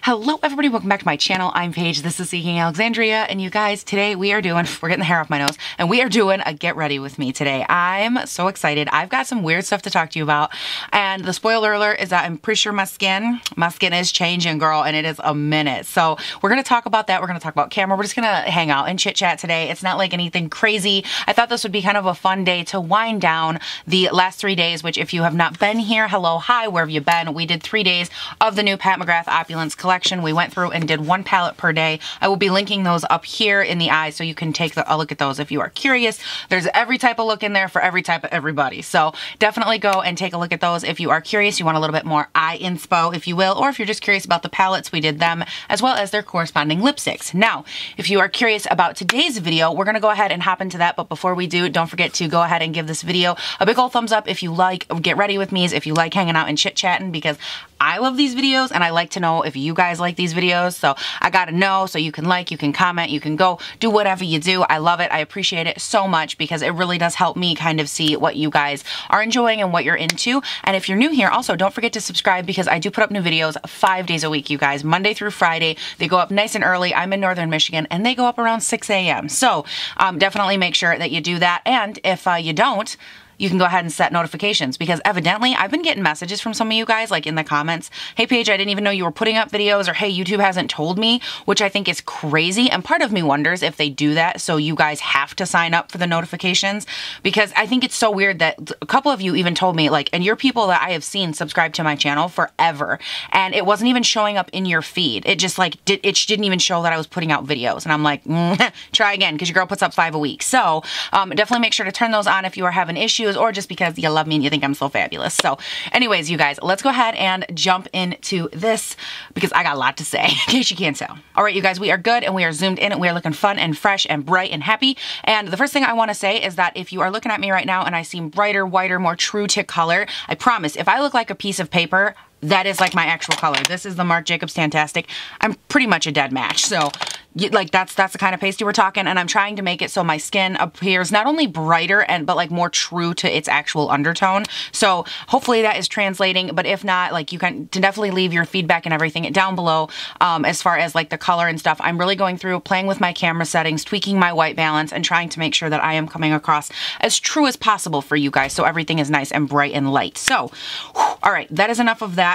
Hello everybody, welcome back to my channel. I'm Paige, this is Seeking Alexandria, and you guys, today we're getting the hair off my nose, and we are doing a get ready with me today. I'm so excited. I've got some weird stuff to talk to you about, and the spoiler alert is that I'm pretty sure my skin is changing, girl, and it is a minute. So we're gonna talk about that. We're gonna talk about camera. We're just gonna hang out and chit chat today. It's not like anything crazy. I thought this would be kind of a fun day to wind down the last 3 days, which if you have not been here, hello, hi, where have you been? We did 3 days of the new Pat McGrath Opulence collection. We went through and did one palette per day. I will be linking those up here in the eye so you can take a look at those if you are curious. There's every type of look in there for every type of everybody. So definitely go and take a look at those if you are curious. You want a little bit more eye inspo, if you will, or if you're just curious about the palettes, we did them as well as their corresponding lipsticks. Now, if you are curious about today's video, we're gonna go ahead and hop into that. But before we do, don't forget to go ahead and give this video a big old thumbs up if you like Get Ready With Me's, if you like hanging out and chit-chatting, because I love these videos and I like to know if you guys like these videos. So I gotta know, so you can like, you can comment, you can go do whatever you do. I love it. I appreciate it so much because it really does help me kind of see what you guys are enjoying and what you're into. And if you're new here, also don't forget to subscribe because I do put up new videos 5 days a week, you guys, Monday through Friday. They go up nice and early. I'm in Northern Michigan and they go up around 6 a.m. So definitely make sure that you do that. And if you don't, you can go ahead and set notifications because evidently I've been getting messages from some of you guys like in the comments, hey Paige, I didn't even know you were putting up videos, or hey, YouTube hasn't told me, which I think is crazy. And part of me wonders if they do that so you guys have to sign up for the notifications, because I think it's so weird that a couple of you even told me like, and you're people that I have seen subscribe to my channel forever and it wasn't even showing up in your feed. It just like, it didn't even show that I was putting out videos. And I'm like, try again, because your girl puts up 5 a week. So definitely make sure to turn those on if you are having issues, or just because you love me and you think I'm so fabulous. So anyways, you guys, let's go ahead and jump into this because I got a lot to say in case you can't tell. All right, you guys, we are good and we are zoomed in and we are looking fun and fresh and bright and happy. And the first thing I want to say is that if you are looking at me right now and I seem brighter, whiter, more true to color, I promise if I look like a piece of paper, that is like my actual color. This is the Marc Jacobs Tastic. I'm pretty much a dead match. So like that's the kind of pasty we're talking, and I'm trying to make it so my skin appears not only brighter but like more true to its actual undertone. So hopefully that is translating, but if not, like you can definitely leave your feedback and everything down below as far as like the color and stuff. I'm really going through playing with my camera settings, tweaking my white balance, and trying to make sure that I am coming across as true as possible for you guys so everything is nice and bright and light. So all right, that is enough of that.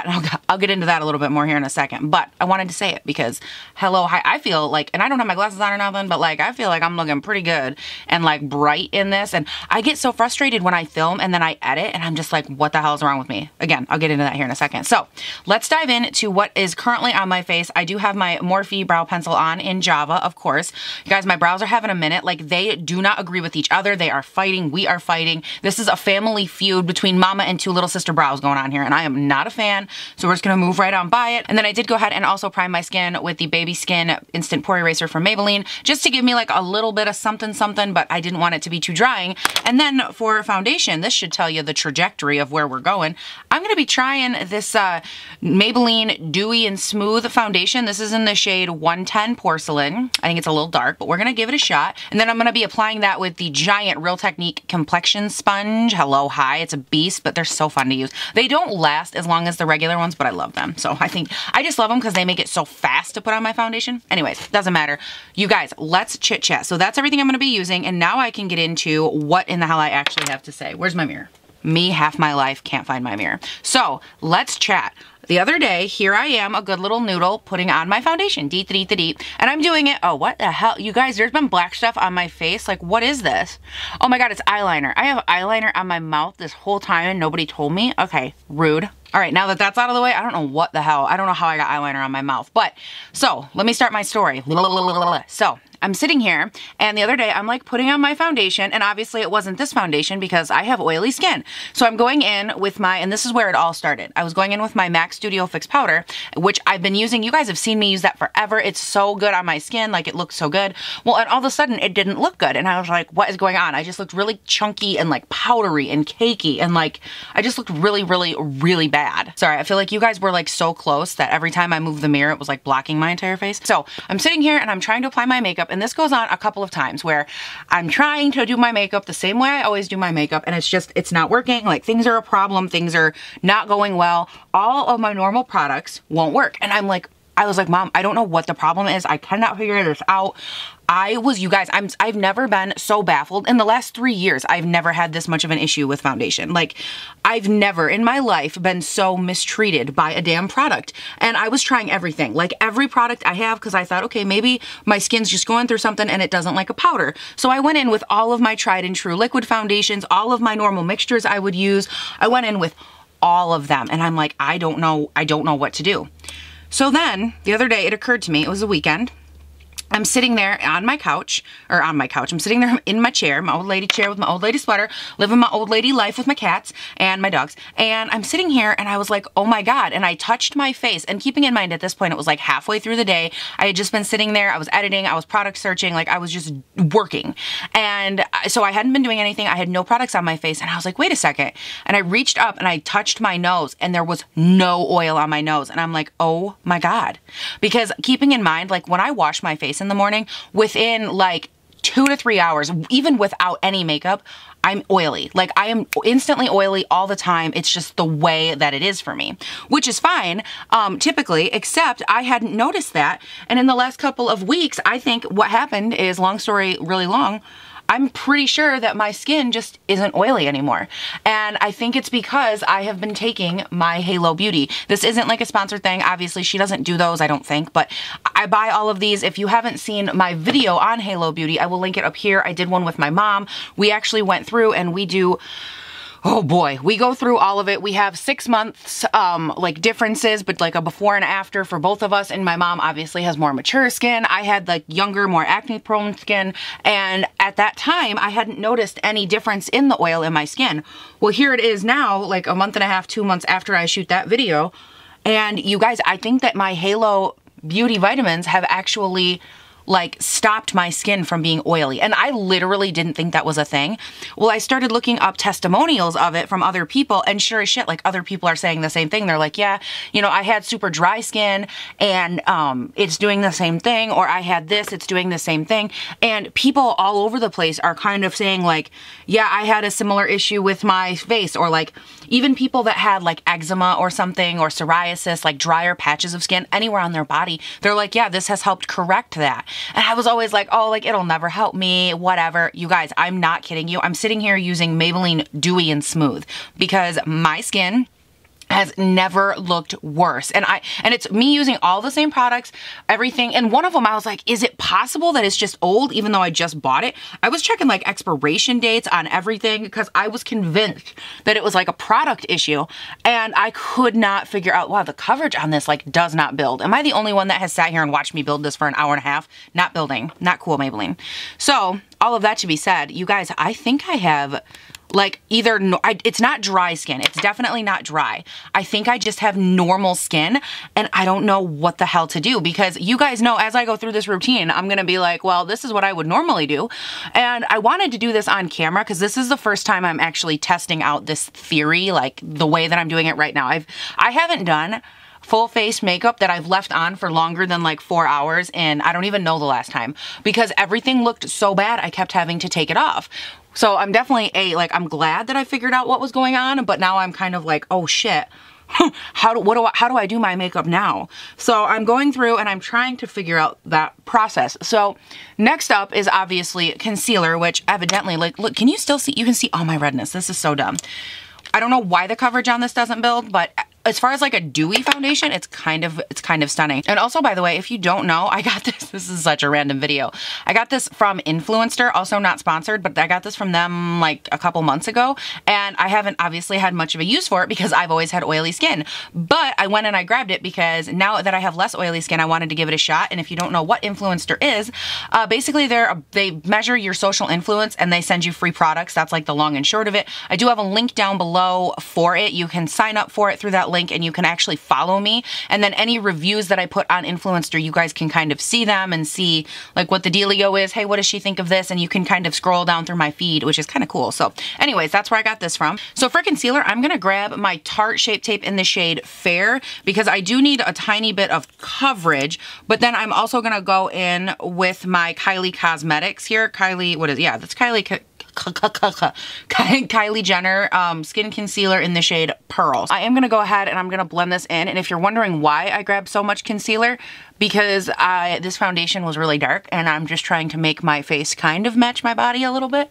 I'll get into that a little bit more here in a second, but I wanted to say it because hello, hi, I feel like, and I don't have my glasses on or nothing, but like I feel like I'm looking pretty good and like bright in this, and I get so frustrated when I film and then I edit and I'm just like, what the hell is wrong with me? Again, I'll get into that here in a second. So let's dive into what is currently on my face. I do have my Morphe brow pencil on in Java, of course. You guys, my brows are having a minute. Like they do not agree with each other. They are fighting. We are fighting. This is a family feud between mama and two little sister brows going on here, and I am not a fan. So we're just gonna move right on by it. And then I did go ahead and also prime my skin with the Baby Skin Instant Pore Eraser from Maybelline, just to give me like a little bit of something, but I didn't want it to be too drying. And then for foundation, this should tell you the trajectory of where we're going. I'm gonna be trying this Maybelline Dewy and Smooth foundation. This is in the shade 110 Porcelain. I think it's a little dark, but we're gonna give it a shot. And then I'm gonna be applying that with the giant Real Technique Complexion sponge. Hello, hi, it's a beast, but they're so fun to use. They don't last as long as the regular ones, but I love them. So I just love them because they make it so fast to put on my foundation. Anyways, doesn't matter. You guys, let's chit chat. So that's everything I'm gonna be using, and now I can get into what in the hell I actually have to say. Where's my mirror? Me, half my life, can't find my mirror. So let's chat. The other day, here I am, a good little noodle, putting on my foundation, deep, and I'm doing it, oh, what the hell? You guys, there's been black stuff on my face, like, what is this? Oh my God, it's eyeliner. I have eyeliner on my mouth this whole time and nobody told me? Okay, rude. All right, now that that's out of the way, I don't know what the hell, I don't know how I got eyeliner on my mouth, but, so, let me start my story. So, I'm sitting here, and the other day I'm like putting on my foundation, and obviously it wasn't this foundation because I have oily skin. So I'm going in with my, and this is where it all started. I was going in with my MAC Studio Fix powder, which I've been using. You guys have seen me use that forever. It's so good on my skin, like it looks so good. Well, and all of a sudden it didn't look good, and I was like, what is going on? I just looked really chunky and like powdery and cakey, and like I just looked really bad. Sorry, I feel like you guys were like so close that every time I moved the mirror, it was like blocking my entire face. So I'm sitting here and I'm trying to apply my makeup, and this goes on a couple of times where I'm trying to do my makeup the same way I always do my makeup, and it's not working. Like things are a problem, things are not going well. All of my normal products won't work, and I'm like, I was like, Mom, I don't know what the problem is. I cannot figure this out. You guys, I've never been so baffled. In the last 3 years, I've never had this much of an issue with foundation. Like, I've never in my life been so mistreated by a damn product. And I was trying everything, like every product I have, because I thought, okay, maybe my skin's just going through something and it doesn't like a powder. So I went in with all of my tried and true liquid foundations, all of my normal mixtures I would use. I went in with all of them. And I'm like, I don't know what to do. So then the other day it occurred to me, it was a weekend. I'm sitting there on my couch, I'm sitting there in my chair, my old lady chair with my old lady sweater, living my old lady life with my cats and my dogs. And I'm sitting here and I was like, oh my God. And I touched my face, and keeping in mind at this point, it was like halfway through the day. I had just been sitting there, I was editing, I was product searching, like I was just working. And so I hadn't been doing anything. I had no products on my face, and I was like, wait a second. And I reached up and I touched my nose, and there was no oil on my nose. And I'm like, oh my God. Because keeping in mind, like when I wash my face in the morning, within like 2 to 3 hours, even without any makeup, I'm oily. Like I am instantly oily all the time. It's just the way that it is for me, which is fine, typically, except I hadn't noticed that. And in the last couple of weeks, I think what happened is, long story really long, I'm pretty sure that my skin just isn't oily anymore. And I think it's because I have been taking my Halo Beauty. This isn't like a sponsored thing. Obviously, she doesn't do those, I don't think, but I buy all of these. If you haven't seen my video on Halo Beauty, I will link it up here. I did one with my mom. We actually went through and we do, oh boy, we go through all of it. We have 6 months like differences, but like a before and after for both of us. And my mom obviously has more mature skin. I had like younger, more acne prone skin. And at that time, I hadn't noticed any difference in the oil in my skin. Well, here it is now, like a month and a half, 2 months after I shoot that video. And you guys, I think that my Halo Beauty vitamins have actually like stopped my skin from being oily. And I literally didn't think that was a thing. Well, I started looking up testimonials of it from other people, and sure as shit, like other people are saying the same thing. They're like, yeah, you know, I had super dry skin and it's doing the same thing, or I had this, it's doing the same thing. And people all over the place are kind of saying like, yeah, I had a similar issue with my face, or like even people that had like eczema or something, or psoriasis, like drier patches of skin anywhere on their body, they're like, yeah, this has helped correct that. And I was always like, oh, like it'll never help me, whatever. You guys, I'm not kidding you. I'm sitting here using Maybelline Dewy and Smooth because my skin has never looked worse. And it's me using all the same products, everything. And one of them, I was like, is it possible that it's just old even though I just bought it? I was checking like expiration dates on everything because I was convinced that it was like a product issue, and I could not figure out, wow, the coverage on this like does not build. Am I the only one that has sat here and watched me build this for an hour and a half? Not building. Not cool, Maybelline. So all of that to be said, you guys, I think I have like either, it's not dry skin. It's definitely not dry. I think I just have normal skin, and I don't know what the hell to do, because you guys know as I go through this routine, I'm going to be like, well, this is what I would normally do. And I wanted to do this on camera because this is the first time I'm actually testing out this theory, like the way that I'm doing it right now. I haven't done full face makeup that I've left on for longer than like 4 hours, and I don't even know the last time because everything looked so bad I kept having to take it off. So I'm definitely I'm glad that I figured out what was going on, but now I'm kind of like, oh shit, how do I do my makeup now? So I'm going through and I'm trying to figure out that process. So next up is obviously concealer, which evidently, like, look, can you still see? You can see all my redness. This is so dumb. I don't know why the coverage on this doesn't build, but as far as like a dewy foundation, it's kind of stunning. And also, by the way, if you don't know, I got this. This is such a random video. I got this from Influencer, also not sponsored, but I got this from them like a couple months ago, and I haven't obviously had much of a use for it because I've always had oily skin. But I went and I grabbed it because now that I have less oily skin, I wanted to give it a shot. And if you don't know what Influencer is, basically they measure your social influence and they send you free products. That's like the long and short of it. I do have a link down below for it. You can sign up for it through that link, and you can actually follow me, and then any reviews that I put on Influencer, you guys can kind of see them and see like what the dealio is. Hey, what does she think of this? And you can kind of scroll down through my feed, which is kind of cool. So anyways, that's where I got this from. So for concealer, I'm gonna grab my Tarte Shape Tape in the shade Fair because I do need a tiny bit of coverage, but then I'm also gonna go in with my Kylie Cosmetics here. Kylie, what is it? Yeah, that's Kylie Kylie Jenner Skin Concealer in the shade Pearl. I am going to go ahead and I'm going to blend this in. And if you're wondering why I grabbed so much concealer, because this foundation was really dark and I'm just trying to make my face kind of match my body a little bit.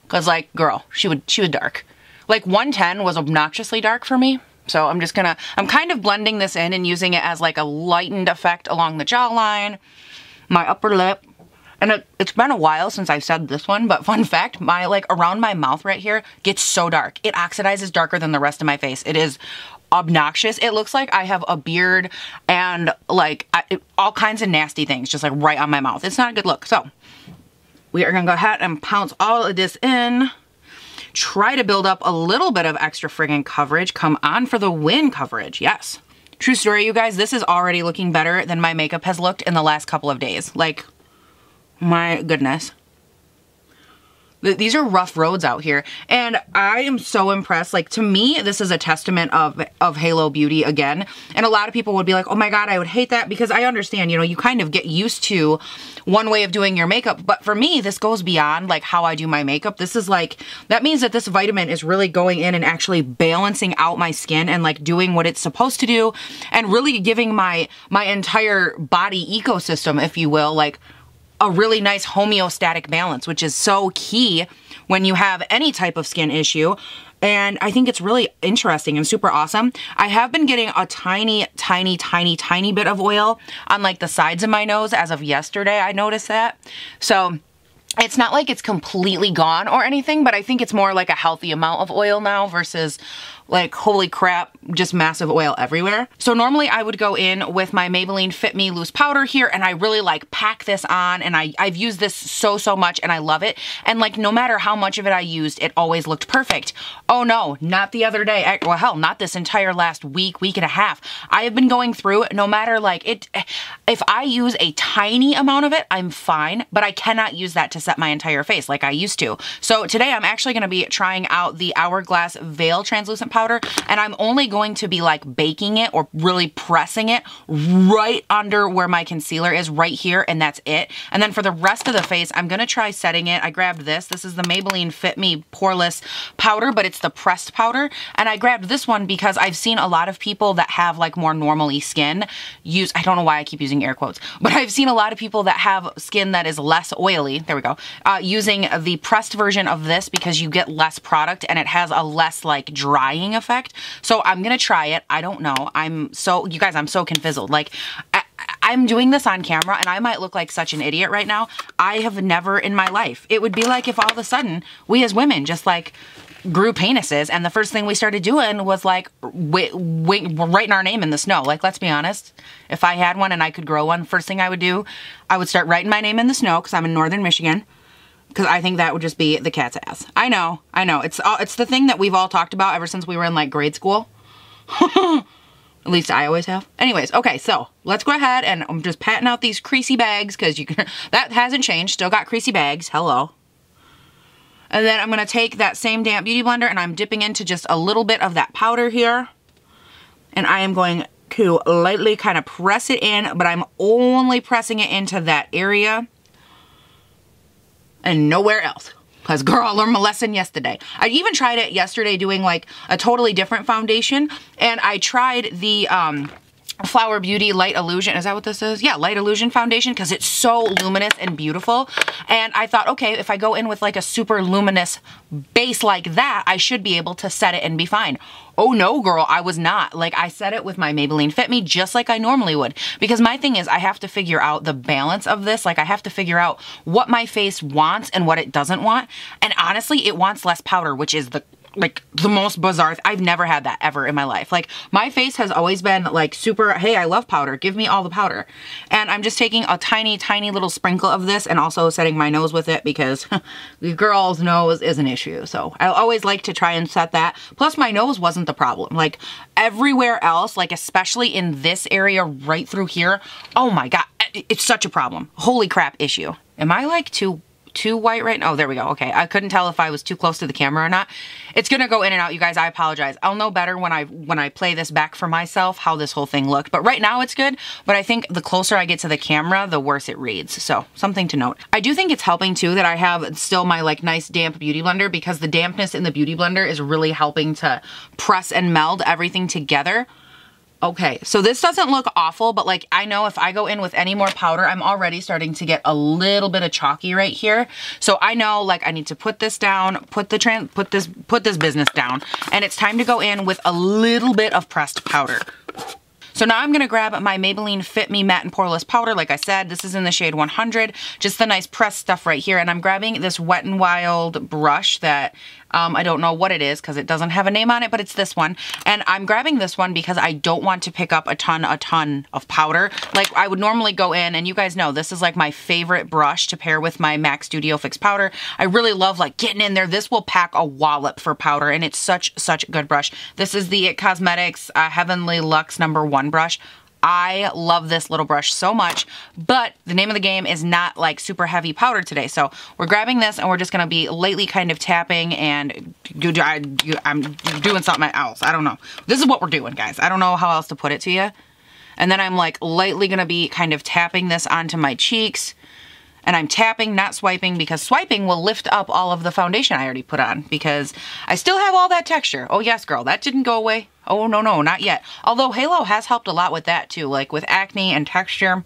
Because, like, girl, she was dark. Like, 110 was obnoxiously dark for me. So I'm kind of blending this in and using it as like a lightened effect along the jawline, my upper lip. And it's been a while since I've said this one, but fun fact, my, like, around my mouth right here gets so dark. It oxidizes darker than the rest of my face. It is obnoxious. It looks like I have a beard and, like, all kinds of nasty things just, like, right on my mouth. It's not a good look. So we are gonna go ahead and pounce all of this in. Try to build up a little bit of extra friggin' coverage. Come on for the win coverage, yes. True story, you guys, this is already looking better than my makeup has looked in the last couple of days. Like, my goodness. These are rough roads out here. And I am so impressed. Like, to me, this is a testament of Halo Beauty again. And a lot of people would be like, oh my God, I would hate that, because I understand, you know, you kind of get used to one way of doing your makeup. But for me, this goes beyond like how I do my makeup. This is like, that means that this vitamin is really going in and actually balancing out my skin and like doing what it's supposed to do and really giving my entire body ecosystem, if you will, like a really nice homeostatic balance, which is so key when you have any type of skin issue. And I think it's really interesting and super awesome. I have been getting a tiny bit of oil on like the sides of my nose as of yesterday. I noticed that. So it's not like it's completely gone or anything, but I think it's more like a healthy amount of oil now versus like, holy crap, just massive oil everywhere. So normally I would go in with my Maybelline Fit Me Loose Powder here, and I really like pack this on, and I've used this so much and I love it. And like, no matter how much of it I used, it always looked perfect. Oh no, not the other day. Well, hell, not this entire last week and a half. I have been going through, no matter like it, if I use a tiny amount of it, I'm fine, but I cannot use that to set my entire face like I used to. So today I'm actually gonna be trying out the Hourglass Veil Translucent Powder, and I'm only going to be like baking it or really pressing it right under where my concealer is, right here, and that's it. And then for the rest of the face, I'm gonna try setting it. I grabbed this. This is the Maybelline Fit Me Poreless Powder, but it's the pressed powder. And I grabbed this one because I've seen a lot of people that have like more normally skin use, I don't know why I keep using air quotes, but I've seen a lot of people that have skin that is less oily, there we go, using the pressed version of this because you get less product and it has a less like drying effect. So I'm gonna try it. I don't know. You guys, I'm so confizzled. Like, I'm doing this on camera and I might look like such an idiot right now. I have never in my life. It would be like if all of a sudden we as women just like grew penises and the first thing we started doing was like writing our name in the snow. Like, let's be honest. If I had one and I could grow one, first thing I would do, I would start writing my name in the snow because I'm in northern Michigan. Because I think that would just be the cat's ass. I know. It's the thing that we've all talked about ever since we were in like grade school. At least I always have. Anyways, okay, so let's go ahead and I'm just patting out these creasy bags because you can, that hasn't changed. Still got creasy bags. Hello. And then I'm going to take that same damp beauty blender and I'm dipping into just a little bit of that powder here. And I am going to lightly kind of press it in, but I'm only pressing it into that area and nowhere else. Because girl, I learned my lesson yesterday. I even tried it yesterday doing like a totally different foundation. And I tried the Flower Beauty Light Illusion. Is that what this is? Yeah, Light Illusion foundation because it's so luminous and beautiful. And I thought, okay, if I go in with like a super luminous base like that, I should be able to set it and be fine. Oh no, girl, I was not. Like, I set it with my Maybelline Fit Me just like I normally would. Because my thing is, I have to figure out the balance of this. Like, I have to figure out what my face wants and what it doesn't want. And honestly, it wants less powder, which is the most bizarre. I've never had that ever in my life. Like, my face has always been like super, hey, I love powder. Give me all the powder. And I'm just taking a tiny little sprinkle of this and also setting my nose with it because the girl's nose is an issue. So I always like to try and set that. Plus my nose wasn't the problem. Like, everywhere else, like especially in this area right through here, oh my God, it's such a problem. Holy crap issue. Am I like too too white right now. Oh, there we go. Okay, I couldn't tell if I was too close to the camera or not. It's gonna go in and out, you guys. I apologize. I'll know better when I play this back for myself how this whole thing looked. But right now it's good. But I think the closer I get to the camera, the worse it reads. So something to note. I do think it's helping too that I have still my like nice damp beauty blender, because the dampness in the beauty blender is really helping to press and meld everything together. Okay, so this doesn't look awful, but like I know if I go in with any more powder, I'm already starting to get a little bit of chalky right here. So I know like I need to put this down, put this business down, and it's time to go in with a little bit of pressed powder. So now I'm gonna grab my Maybelline Fit Me Matte and Poreless Powder. Like I said, this is in the shade 100, just the nice pressed stuff right here. And I'm grabbing this Wet n Wild brush that I don't know what it is because it doesn't have a name on it, but it's this one. And I'm grabbing this one because I don't want to pick up a ton of powder. Like I would normally go in, and you guys know this is like my favorite brush to pair with my MAC Studio Fix powder. I really love like getting in there. This will pack a wallop for powder, and it's such a good brush. This is the IT Cosmetics Heavenly Luxe #1 brush. I love this little brush so much, but the name of the game is not like super heavy powder today. So we're grabbing this and we're just gonna be lightly kind of tapping, and I'm doing something else. I don't know. This is what we're doing, guys. I don't know how else to put it to you. And then I'm like lightly gonna be kind of tapping this onto my cheeks. And I'm tapping, not swiping, because swiping will lift up all of the foundation I already put on, because I still have all that texture. Oh yes, girl, that didn't go away. Oh no, not yet. Although Halo has helped a lot with that too, like with acne and texture.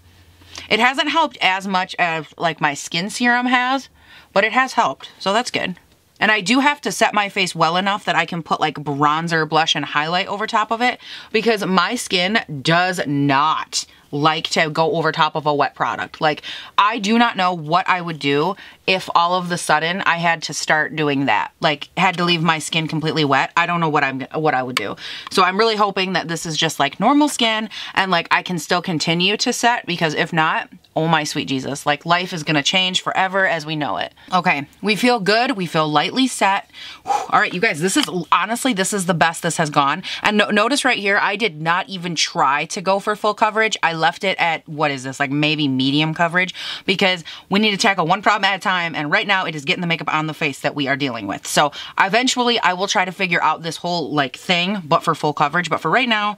It hasn't helped as much as like my skin serum has, but it has helped, so that's good. And I do have to set my face well enough that I can put like bronzer, blush, and highlight over top of it, because my skin does not like to go over top of a wet product. Like, I do not know what I would do if all of the sudden I had to start doing that. Like, had to leave my skin completely wet. I don't know what I would do. So I'm really hoping that this is just like normal skin, and like I can still continue to set, because if not, oh my sweet Jesus, like life is gonna change forever as we know it. Okay, we feel good. We feel lightly set. All right, you guys, this is honestly, this is the best this has gone. And notice right here, I did not even try to go for full coverage. I left it at, what is this, like maybe medium coverage, because we need to tackle one problem at a time, and right now it is getting the makeup on the face that we are dealing with. So eventually I will try to figure out this whole like thing, but for full coverage. But for right now,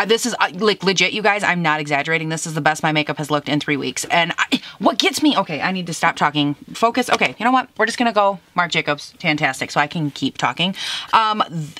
this is like legit, you guys, I'm not exaggerating. This is the best my makeup has looked in 3 weeks. And what gets me, okay, I need to stop talking. Focus. Okay, you know what? We're just gonna go Marc Jacobs, fantastic, so I can keep talking.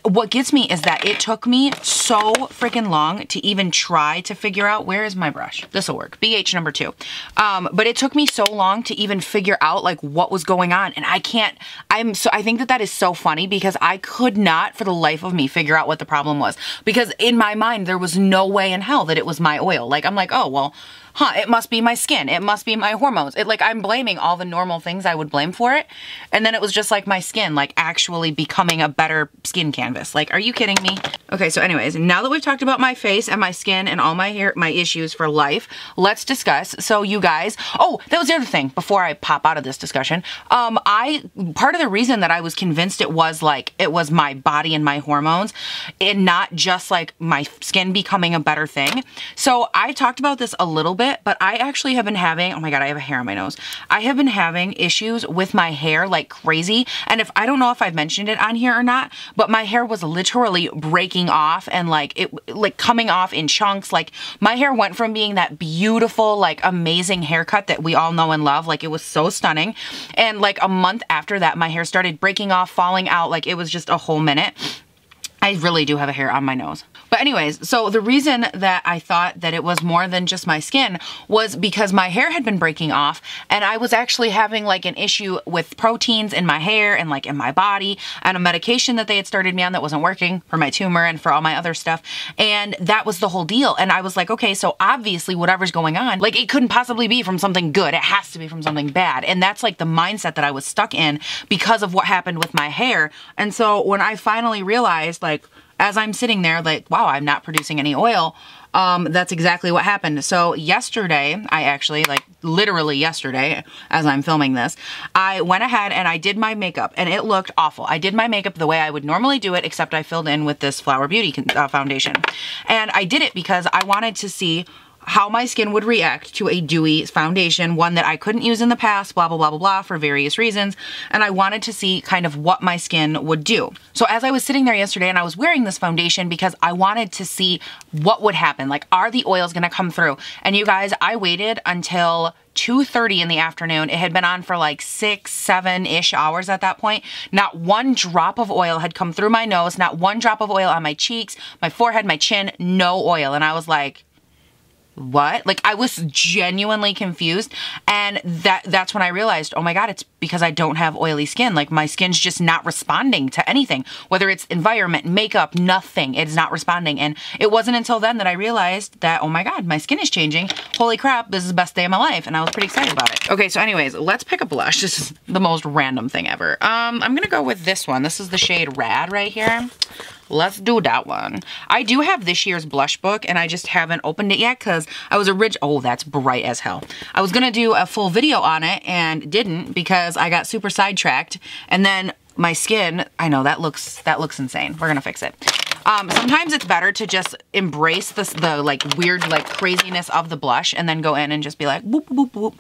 What gets me is that it took me so freaking long to even try to figure out, where is my brush? This'll work, BH #2. But it took me so long to even figure out like what was going on, and I think that is so funny, because I could not for the life of me figure out what the problem was, because in my mind there was no way in hell that it was my oil. Like, I'm like, oh well, it must be my skin, it must be my hormones. Like, I'm blaming all the normal things I would blame for it, and then it was just like my skin like actually becoming a better skin canvas. Like, are you kidding me? Okay, so anyways, now that we've talked about my face and my skin and all my hair, my issues for life, let's discuss. So you guys, oh, that was the other thing before I pop out of this discussion. Part of the reason that I was convinced it was my body and my hormones, and not just like my skin becoming a better thing. So I talked about this a little bit, but I actually have been having, oh my God, I have a hair on my nose. I have been having issues with my hair like crazy. And I don't know if I've mentioned it on here or not, but my hair was literally breaking off, and like coming off in chunks. Like, my hair went from being that beautiful, like amazing haircut that we all know and love. Like, it was so stunning. And like a month after that, my hair started breaking off, falling out. Like, it was just a whole minute. I really do have a hair on my nose. But anyways, so the reason that I thought that it was more than just my skin was because my hair had been breaking off, and I was actually having like an issue with proteins in my hair and like in my body, and a medication that they had started me on that wasn't working for my tumor and for all my other stuff. And that was the whole deal. And I was like, okay, so obviously whatever's going on, like, it couldn't possibly be from something good. It has to be from something bad. And that's like the mindset that I was stuck in because of what happened with my hair. And so when I finally realized, like, as I'm sitting there, like, wow, I'm not producing any oil, that's exactly what happened. So yesterday, I actually, like literally yesterday, as I'm filming this, I went ahead and I did my makeup, and it looked awful. I did my makeup the way I would normally do it, except I filled in with this Flower Beauty foundation. And I did it because I wanted to see how my skin would react to a dewy foundation, one that I couldn't use in the past, blah, blah, blah, blah, blah, for various reasons. And I wanted to see kind of what my skin would do. So as I was sitting there yesterday and I was wearing this foundation because I wanted to see what would happen. Like, are the oils gonna come through? And you guys, I waited until 2:30 in the afternoon. It had been on for like 6, 7-ish hours at that point. Not one drop of oil had come through my nose, not one drop of oil on my cheeks, my forehead, my chin, no oil. And I was like, what? Like, I was genuinely confused, and that's when I realized, oh my god, it's because I don't have oily skin. Like, my skin's just not responding to anything, whether it's environment, makeup, nothing. It's not responding. And it wasn't until then that I realized that, oh my god, my skin is changing. Holy crap, this is the best day of my life. And I was pretty excited about it. Okay, so anyways, let's pick a blush. This is the most random thing ever. I'm gonna go with this one. This is the shade Rad right here. Let's do that one. I do have this year's blush book, and I just haven't opened it yet because I was oh, that's bright as hell. I was gonna do a full video on it and didn't because I got super sidetracked, and then my skin, I know that looks insane. We're gonna fix it. Sometimes it's better to just embrace the like weird like craziness of the blush and then go in and just be like whoop, whoop, whoop.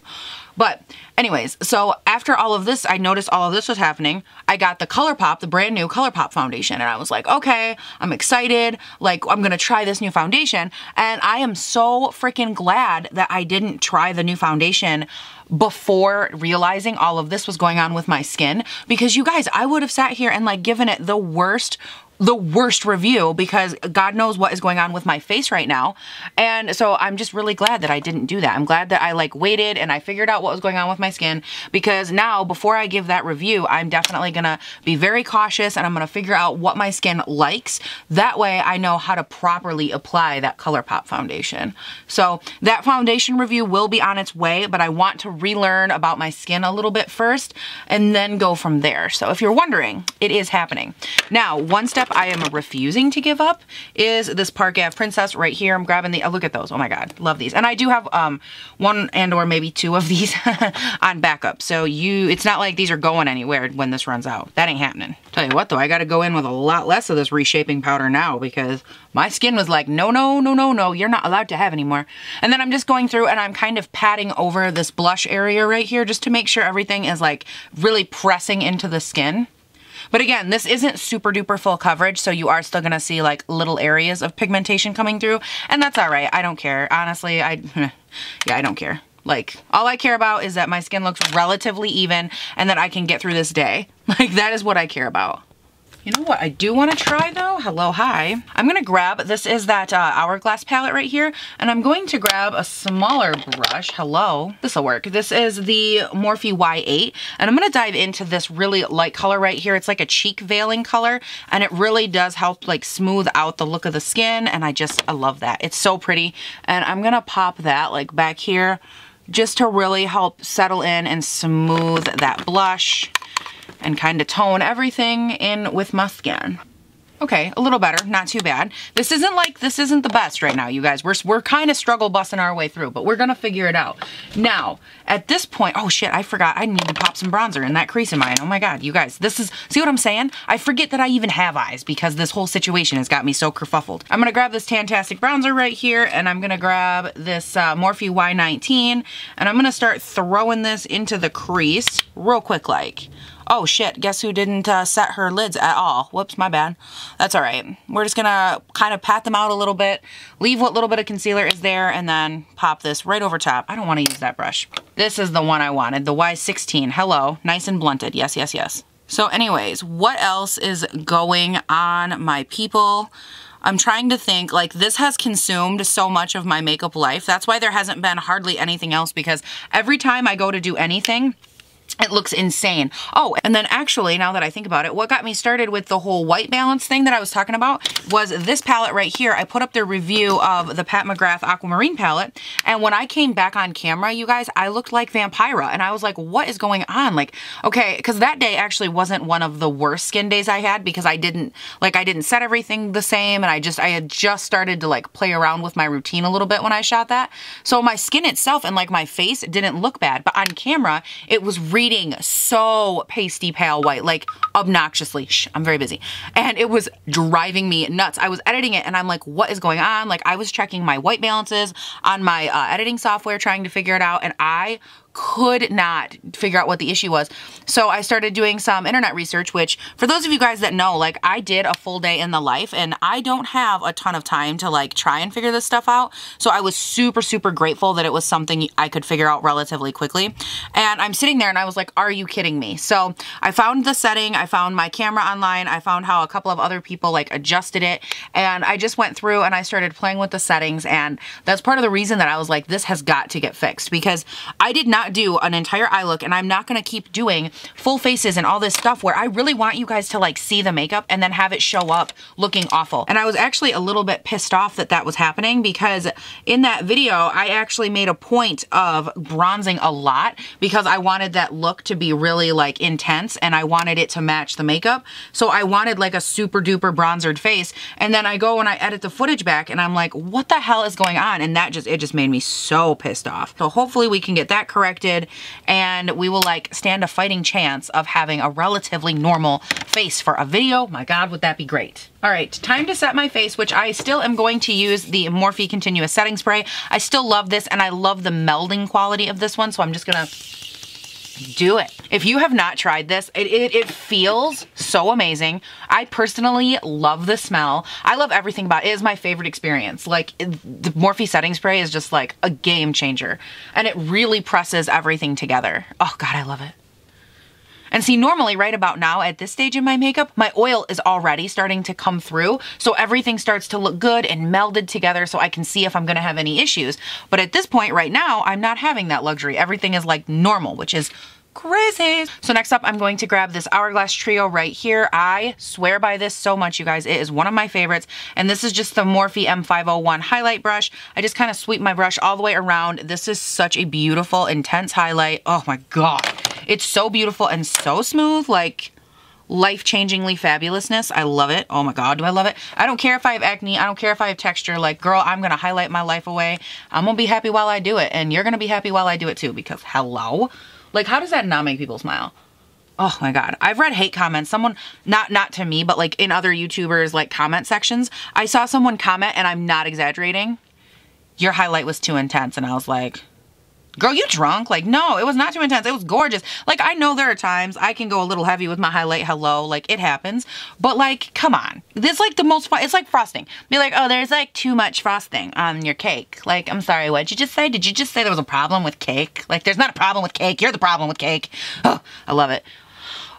But anyways, so after all of this, I noticed all of this was happening. I got the ColourPop, the brand new ColourPop foundation, and I was like, okay, I'm excited. Like, I'm gonna try this new foundation. And I am so freaking glad that I didn't try the new foundation before realizing all of this was going on with my skin. Because you guys, I would have sat here and like given it the worst review because God knows what is going on with my face right now. And so I'm just really glad that I didn't do that. I'm glad that I like waited and I figured out what was going on with my skin, because now before I give that review, I'm definitely gonna be very cautious and I'm gonna figure out what my skin likes. That way I know how to properly apply that ColourPop foundation. So that foundation review will be on its way, but I want to relearn about my skin a little bit first and then go from there. So if you're wondering, it is happening. Now, one step I am refusing to give up is this Park Ave Princess right here. I'm grabbing the, oh, look at those. Oh my god, love these. And I do have one and or maybe two of these on backup. So it's not like these are going anywhere when this runs out. That ain't happening. Tell you what though, I gotta go in with a lot less of this reshaping powder now because my skin was like, no, no, no, no, no, you're not allowed to have anymore. And then I'm just going through and I'm kind of patting over this blush area right here just to make sure everything is like really pressing into the skin. But again, this isn't super duper full coverage, so you are still gonna see like little areas of pigmentation coming through, and that's all right. I don't care. Honestly, yeah, I don't care. Like, all I care about is that my skin looks relatively even and that I can get through this day. Like, that is what I care about. You know what I do want to try though? Hello, hi. I'm gonna grab, this is that Hourglass palette right here, and I'm going to grab a smaller brush. Hello, this'll work. This is the Morphe Y8, and I'm gonna dive into this really light color right here. It's like a cheek veiling color, and it really does help like smooth out the look of the skin, and I love that. It's so pretty, and I'm gonna pop that like back here just to really help settle in and smooth that blush and kind of tone everything in with my skin. Okay, a little better, not too bad. This isn't the best right now, you guys. We're kind of struggle busting our way through, but we're gonna figure it out. Now, at this point, oh shit, I forgot I need to pop some bronzer in that crease of mine. Oh my god, you guys, see what I'm saying? I forget that I even have eyes because this whole situation has got me so kerfuffled. I'm gonna grab this Tastic bronzer right here, and I'm gonna grab this Morphe Y19, and I'm gonna start throwing this into the crease real quick like. Oh shit, guess who didn't set her lids at all? Whoops, my bad. That's all right. We're just gonna kind of pat them out a little bit, leave what little bit of concealer is there, and then pop this right over top. I don't want to use that brush. This is the one I wanted, the Y16. Hello, nice and blunted. Yes, yes, yes. So anyways, what else is going on, my people? I'm trying to think, like, this has consumed so much of my makeup life. That's why there hasn't been hardly anything else, because every time I go to do anything, it looks insane. Oh, and then actually, now that I think about it, what got me started with the whole white balance thing that I was talking about was this palette right here. I put up the review of the Pat McGrath Aquamarine palette, and when I came back on camera, you guys, I looked like Vampira, and I was like, what is going on? Like, okay, because that day actually wasn't one of the worst skin days I had because I didn't set everything the same, and I had just started to like play around with my routine a little bit when I shot that. So my skin itself and like my face didn't look bad, but on camera, it was really reading so pasty pale white, like obnoxiously. Shh, I'm very busy. And it was driving me nuts. I was editing it and I'm like, what is going on? Like I was checking my white balances on my editing software, trying to figure it out, and I could not figure out what the issue was. So I started doing some internet research, which for those of you guys that know, like I did a full day in the life and I don't have a ton of time to like try and figure this stuff out. So I was super, super grateful that it was something I could figure out relatively quickly. And I'm sitting there and I was like, are you kidding me? So I found the setting, I found my camera online, I found how a couple of other people like adjusted it, and I just went through and I started playing with the settings, and that's part of the reason that I was like, this has got to get fixed, because I did not do an entire eye look, and I'm not gonna keep doing full faces and all this stuff where I really want you guys to like see the makeup and then have it show up looking awful. And I was actually a little bit pissed off that that was happening, because in that video I actually made a point of bronzing a lot because I wanted that look to be really like intense and I wanted it to match the makeup. So I wanted like a super duper bronzered face, and then I go and I edit the footage back and I'm like, what the hell is going on? And that it just made me so pissed off. So hopefully we can get that corrected and we will like stand a fighting chance of having a relatively normal face for a video. My God, would that be great. All right, time to set my face, which I still am going to use the Morphe Continuous Setting Spray. I still love this and I love the melding quality of this one, so I'm just gonna do it. If you have not tried this, it feels so amazing. I personally love the smell. I love everything about it. It is my favorite experience. Like the Morphe setting spray is just like a game changer, and it really presses everything together. Oh God, I love it. And see, normally right about now at this stage in my makeup, my oil is already starting to come through. So everything starts to look good and melded together so I can see if I'm gonna have any issues. But at this point right now, I'm not having that luxury. Everything is like normal, which is crazy. So next up, I'm going to grab this Hourglass Trio right here. I swear by this so much, you guys. It is one of my favorites. And this is just the Morphe M501 highlight brush. I just kind of sweep my brush all the way around. This is such a beautiful, intense highlight. Oh my God. It's so beautiful and so smooth, like life-changingly fabulousness. I love it. Oh my God, do I love it? I don't care if I have acne. I don't care if I have texture. Like, girl, I'm going to highlight my life away. I'm going to be happy while I do it. And you're going to be happy while I do it too, because hello? Like, how does that not make people smile? Oh my God. I've read hate comments. Someone, not to me, but like in other YouTubers, like comment sections, I saw someone comment, and I'm not exaggerating, your highlight was too intense. And I was like, girl, you drunk? Like, no, it was not too intense. It was gorgeous. Like, I know there are times I can go a little heavy with my highlight. Hello, like it happens. But like, come on. This is like the most fun. It's like frosting. Be like, oh, there's like too much frosting on your cake. Like, I'm sorry, what'd you just say? Did you just say there was a problem with cake? Like, there's not a problem with cake. You're the problem with cake. Oh, I love it.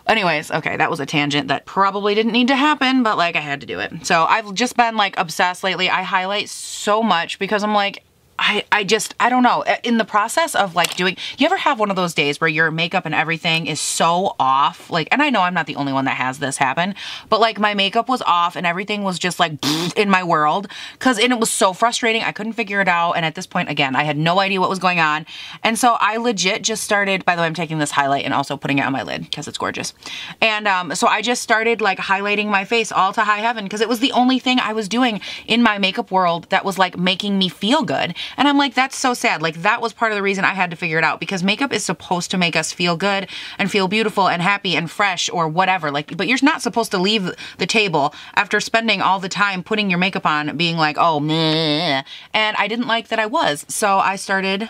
Anyways, okay, that was a tangent that probably didn't need to happen, but like I had to do it. So I've just been like obsessed lately. I highlight so much because I'm like, I don't know, in the process of like doing, you ever have one of those days where your makeup and everything is so off? Like, and I know I'm not the only one that has this happen, but like my makeup was off and everything was just like in my world, and it was so frustrating. I couldn't figure it out. And at this point, again, I had no idea what was going on. And so I legit just started, by the way, I'm taking this highlight and also putting it on my lid because it's gorgeous. And so I just started like highlighting my face all to high heaven because it was the only thing I was doing in my makeup world that was like making me feel good. And I'm like, that's so sad. Like that was part of the reason I had to figure it out, because makeup is supposed to make us feel good and feel beautiful and happy and fresh or whatever. Like, but you're not supposed to leave the table after spending all the time putting your makeup on being like, oh, meh. And I didn't like that I was. So I started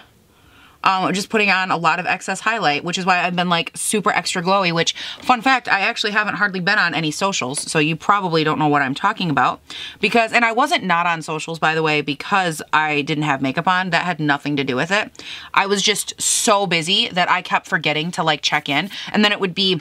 just putting on a lot of excess highlight, which is why I've been like super extra glowy, which, fun fact, I actually haven't hardly been on any socials, so you probably don't know what I'm talking about. Because, and I wasn't not on socials, by the way, because I didn't have makeup on. That had nothing to do with it. I was just so busy that I kept forgetting to like check in, and then it would be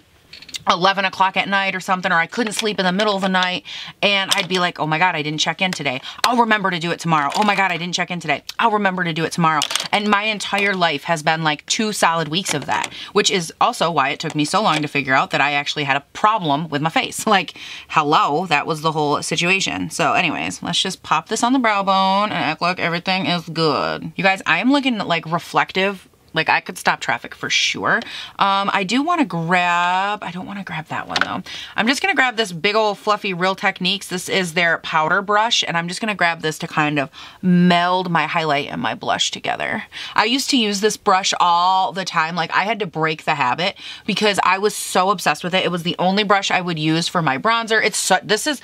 11 o'clock at night or something, or I couldn't sleep in the middle of the night, and I'd be like, oh my God, I didn't check in today. I'll remember to do it tomorrow. Oh my God, I didn't check in today. I'll remember to do it tomorrow. And my entire life has been like 2 solid weeks of that, which is also why it took me so long to figure out that I actually had a problem with my face. Like, hello, that was the whole situation. So anyways, let's just pop this on the brow bone and act like everything is good. You guys, I am looking like reflective Like I could stop traffic for sure. I do want to grab, I don't want to grab that one though. I'm just going to grab this big old fluffy Real Techniques. This is their powder brush, and I'm just going to grab this to kind of meld my highlight and my blush together. I used to use this brush all the time. Like I had to break the habit because I was so obsessed with it. It was the only brush I would use for my bronzer. This is,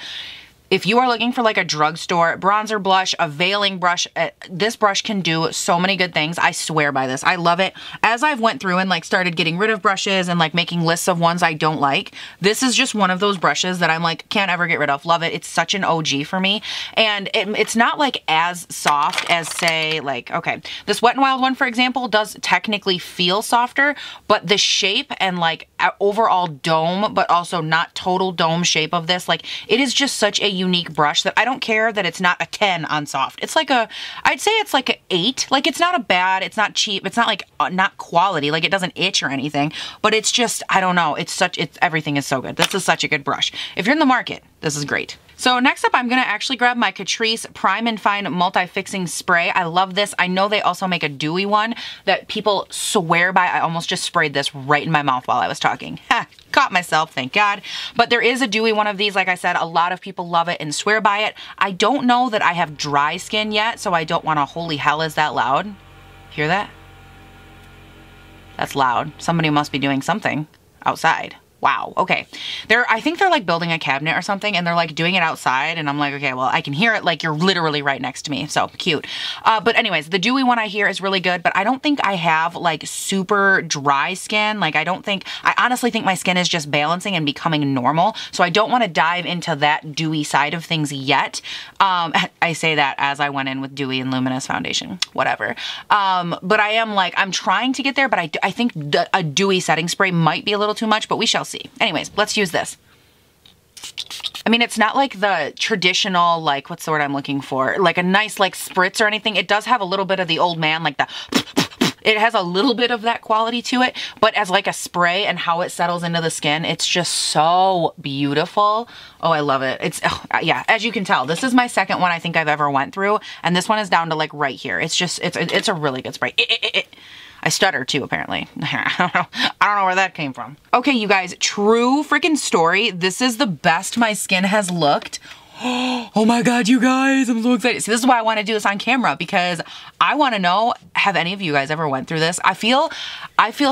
if you are looking for like a drugstore bronzer blush, a veiling brush, this brush can do so many good things. I swear by this. I love it. As I've went through and like started getting rid of brushes and like making lists of ones I don't like, this is just one of those brushes that I'm like, can't ever get rid of. Love it. It's such an OG for me. And it's not like as soft as say like, okay, this Wet n Wild one, for example, does technically feel softer, but the shape and like overall dome, but also not total dome shape of this, like it is just such a unique brush that I don't care that it's not a 10 on soft. It's like I'd say it's like an 8. Like it's not a bad, it's not cheap, it's not like not quality, like it doesn't itch or anything, but it's just, I don't know, everything is so good. This is such a good brush. If you're in the market, this is great. So next up, I'm gonna actually grab my Catrice Prime and Fine Multi-Fixing Spray. I love this. I know they also make a dewy one that people swear by. I almost just sprayed this right in my mouth while I was talking. Ha, caught myself, thank God. But there is a dewy one of these. Like I said, a lot of people love it and swear by it. I don't know that I have dry skin yet, so I don't wanna, holy hell, is that loud? Hear that? That's loud. Somebody must be doing something outside. Wow, okay. I think they're like building a cabinet or something, and they're like doing it outside, and I'm like, okay, well, I can hear it, like you're literally right next to me, so cute. But anyways, the dewy one I hear is really good, but I don't think I have like super dry skin. Like I honestly think my skin is just balancing and becoming normal, so I don't want to dive into that dewy side of things yet. I say that as I went in with dewy and luminous foundation, whatever. But I am like, I'm trying to get there, but I think a dewy setting spray might be a little too much, but we shall see. Anyways, let's use this. I mean, it's not like the traditional, like, what's the word I'm looking for? Like a nice, like, spritz or anything. It does have a little bit of the old man, like it has a little bit of that quality to it, but as like a spray and how it settles into the skin, it's just so beautiful. Oh, I love it. Yeah, as you can tell, this is my second one I think I've ever went through, and this one is down to like right here. It's just, it's a really good spray. I stutter too, apparently. I don't know where that came from. Okay, you guys, true freaking story. This is the best my skin has looked. Oh my God, you guys, I'm so excited. See, this is why I want to do this on camera, because I want to know, have any of you guys ever went through this? I feel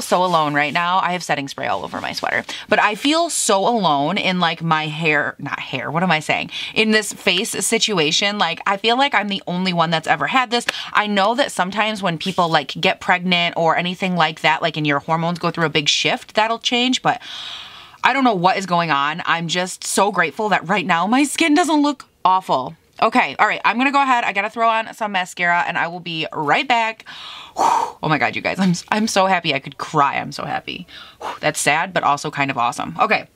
so alone right now. I have setting spray all over my sweater, but I feel so alone in like my what am I saying? In this face situation. Like, I feel like I'm the only one that's ever had this. I know that sometimes when people like get pregnant or anything like that, like in your hormones go through a big shift, that'll change, but I don't know what is going on. I'm just so grateful that right now my skin doesn't look awful. Okay, all right, I'm gonna go ahead. I gotta throw on some mascara and I will be right back. Oh my God, you guys, I'm so happy I could cry. I'm so happy. That's sad, but also kind of awesome. Okay.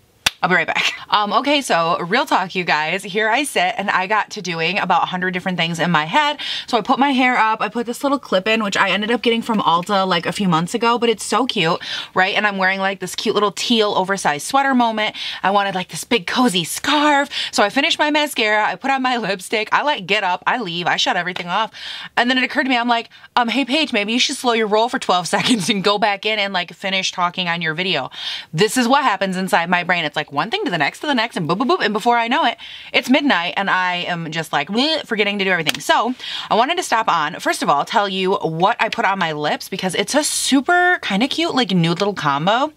I'll be right back. Okay, so real talk, you guys. Here I sit and I got to doing about 100 different things in my head. So I put my hair up, I put this little clip in, which I ended up getting from Ulta like a few months ago, but it's so cute, right? And I'm wearing like this cute little teal oversized sweater moment. I wanted like this big cozy scarf. So I finished my mascara, I put on my lipstick, I like get up, I leave, I shut everything off. And then it occurred to me, I'm like, hey Paige, maybe you should slow your roll for 12 seconds and go back in and like finish talking on your video. This is what happens inside my brain. It's like one thing to the next, and boop, boop, boop, and before I know it, it's midnight, and I am just like bleh, forgetting to do everything. So I wanted to stop on, first of all, tell you what I put on my lips, because it's a super kind of cute, like nude little combo.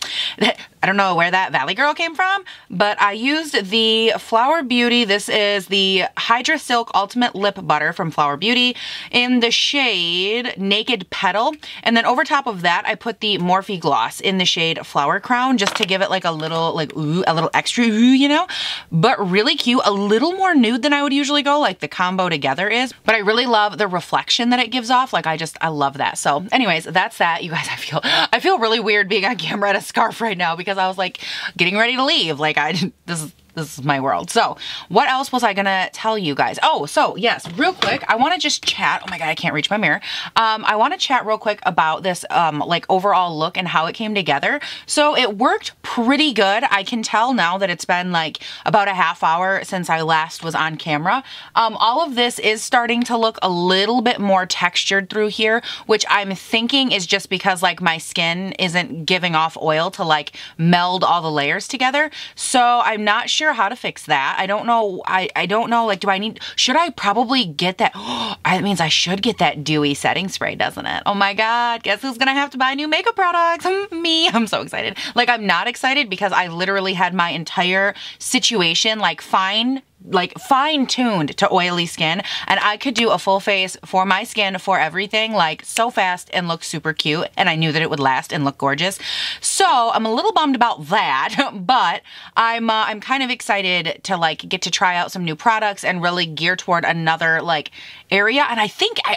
I don't know where that Valley Girl came from, but I used the Flower Beauty. This is the Hydra Silk Ultimate Lip Butter from Flower Beauty in the shade Naked Petal. And then over top of that, I put the Morphe Gloss in the shade Flower Crown, just to give it like a little, like, ooh, a little extra, ooh, you know? But really cute, a little more nude than I would usually go, like the combo together is. But I really love the reflection that it gives off. Like, I love that. So anyways, that's that. You guys, I feel really weird being on camera at a scarf right now, because I was like getting ready to leave. Like, this is this is my world. So what else was I gonna tell you guys? Oh, so yes, real quick, I wanna just chat. Oh my God, I can't reach my mirror. I wanna chat real quick about this like overall look and how it came together. So it worked pretty good. I can tell now that it's been like about a half hour since I last was on camera. All of this is starting to look a little bit more textured through here, which I'm thinking is just because like my skin isn't giving off oil to like meld all the layers together. So I'm not sure how to fix that. I don't know. I don't know, like, should I probably get that? That means I should get that dewy setting spray, doesn't it? Oh my God, guess who's gonna have to buy new makeup products? Me. I'm so excited. Like, I'm not excited because I literally had my entire situation like fine-tuned to oily skin, and I could do a full face for my skin for everything like so fast and look super cute, and I knew that it would last and look gorgeous. So I'm a little bummed about that, but I'm kind of excited to like get to try out some new products and really gear toward another like area. And I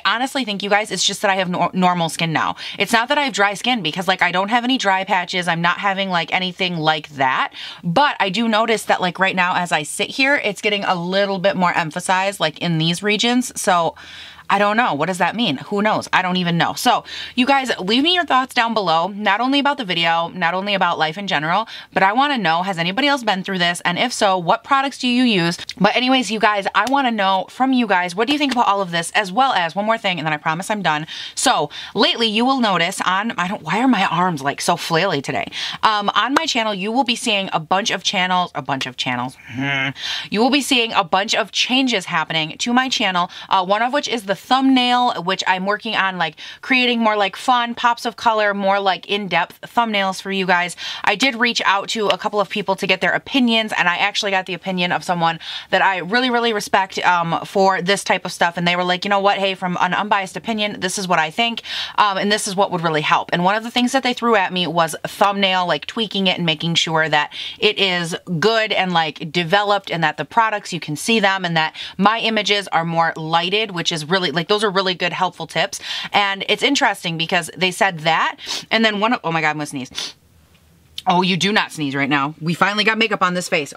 honestly think, you guys, it's just that I have normal skin now. It's not that I have dry skin, because like I don't have any dry patches. I'm not having like anything like that, but I do notice that like right now as I sit here, it's getting a little bit more emphasized like in these regions. So I don't know. What does that mean? Who knows? I don't even know. So you guys, leave me your thoughts down below, not only about the video, not only about life in general, but I want to know, has anybody else been through this? And if so, what products do you use? But anyways, you guys, I want to know from you guys, what do you think about all of this? As well as one more thing, and then I promise I'm done. So lately you will notice why are my arms like so flaily today? On my channel, you will be seeing a bunch of channels. You will be seeing a bunch of changes happening to my channel. One of which is the thumbnail, which I'm working on like creating more like fun pops of color, more like in-depth thumbnails for you guys. I did reach out to a couple of people to get their opinions, and I actually got the opinion of someone that I really, really respect for this type of stuff. And they were like, you know what, hey, from an unbiased opinion, this is what I think, and this is what would really help. And one of the things that they threw at me was thumbnail, like tweaking it and making sure that it is good and like developed, and that the products, you can see them, and that my images are more lighted, which is really like, those are really good helpful tips. And it's interesting because they said that, and then oh my God, I'm gonna sneeze. Oh, you do not sneeze right now. We finally got makeup on this face.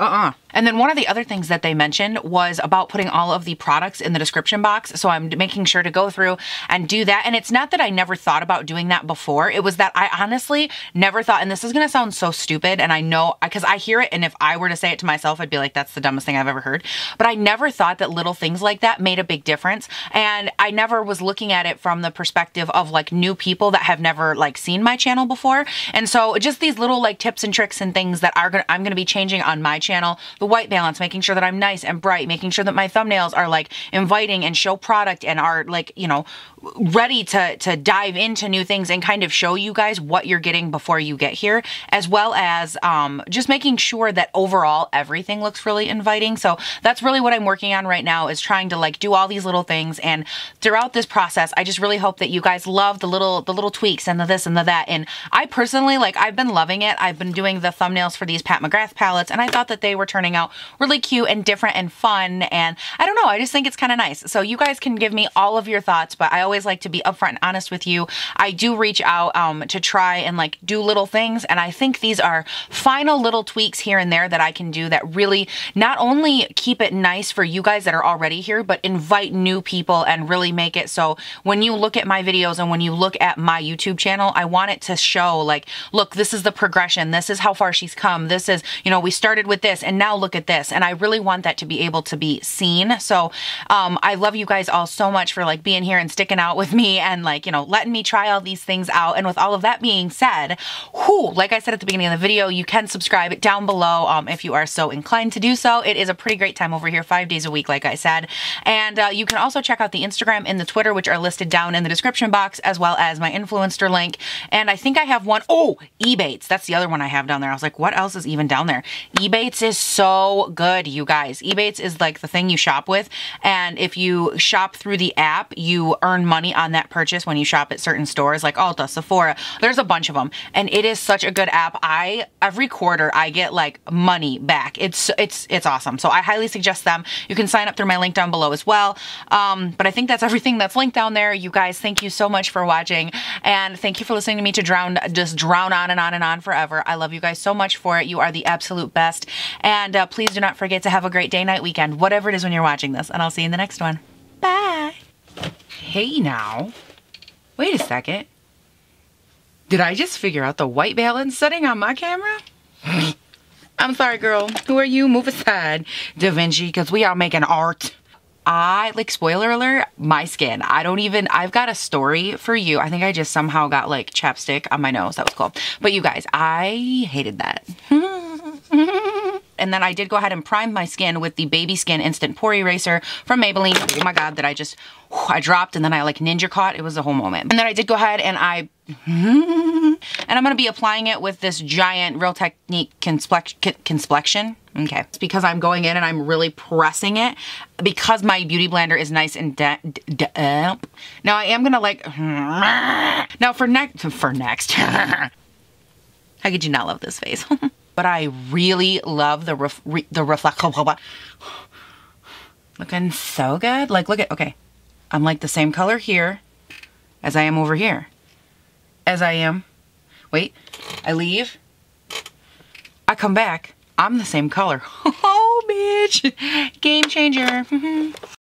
And then one of the other things that they mentioned was about putting all of the products in the description box. So I'm making sure to go through and do that. And it's not that I never thought about doing that before. It was that I honestly never thought, and this is going to sound so stupid, and I know, because I hear it, and if I were to say it to myself, I'd be like, that's the dumbest thing I've ever heard. But I never thought that little things like that made a big difference. And I never was looking at it from the perspective of like new people that have never like seen my channel before. And so just these little like tips and tricks and things that I'm going to be changing on my channel. The white balance, making sure that I'm nice and bright, making sure that my thumbnails are like inviting and show product and are like, you know, ready to dive into new things and kind of show you guys what you're getting before you get here, as well as just making sure that overall everything looks really inviting. So that's really what I'm working on right now, is trying to like do all these little things. And throughout this process, I just really hope that you guys love the little tweaks and the this and the that. And I personally, like, I've been loving it. I've been doing the thumbnails for these Pat McGrath palettes, and I thought that they were turning out really cute and different and fun. And I don't know, I just think it's kind of nice. So you guys can give me all of your thoughts, but I always like to be upfront and honest with you. I do reach out to try and like do little things, and I think these are final little tweaks here and there that I can do that really not only keep it nice for you guys that are already here, but invite new people and really make it so when you look at my videos and when you look at my YouTube channel, I want it to show like, look, this is the progression, this is how far she's come, this is, you know, we started with this and now look at this. And I really want that to be able to be seen. So I love you guys all so much for like being here and sticking out with me and like, you know, letting me try all these things out. And with all of that being said, like I said at the beginning of the video, you can subscribe down below if you are so inclined to do so. It is a pretty great time over here, 5 days a week, like I said. And you can also check out the Instagram and the Twitter, which are listed down in the description box, as well as my Influencer link. And I think I have one, Ebates. That's the other one I have down there. I was like, what else is even down there? Ebates is so good, you guys. Ebates is like the thing you shop with. And if you shop through the app, you earn money on that purchase when you shop at certain stores like Ulta, Sephora. There's a bunch of them. And it is such a good app. Every quarter I get like money back. It's awesome. So I highly suggest them. You can sign up through my link down below as well. But I think that's everything that's linked down there. You guys, thank you so much for watching. And thank you for listening to me just drown on and on and on forever. ever. I love you guys so much for it. You are the absolute best. And please do not forget to have a great day, night, weekend, whatever it is when you're watching this. And I'll see you in the next one. Bye. Hey now. Wait a second. Did I just figure out the white balance setting on my camera? I'm sorry, girl. Who are you? Move aside, Da Vinci, because we are making art. Like, spoiler alert, my skin. I've got a story for you. I think I just somehow got like chapstick on my nose. That was cool. But you guys, I hated that. And then I did go ahead and prime my skin with the Baby Skin Instant Pore Eraser from Maybelline. Oh my God, that I dropped and then I like ninja caught. It was a whole moment. And then I did go ahead and and I'm going to be applying it with this giant Real Technique Complexion. Okay. It's because I'm going in and I'm really pressing it because my Beauty Blender is nice and damp. Now I am going to like, now for next, how could you not love this face? But I really love the reflect. Looking so good. Like, look at, okay. I'm like the same color here as I am over here. As I am. Wait, I leave. I come back. I'm the same color. Oh, bitch. Game changer.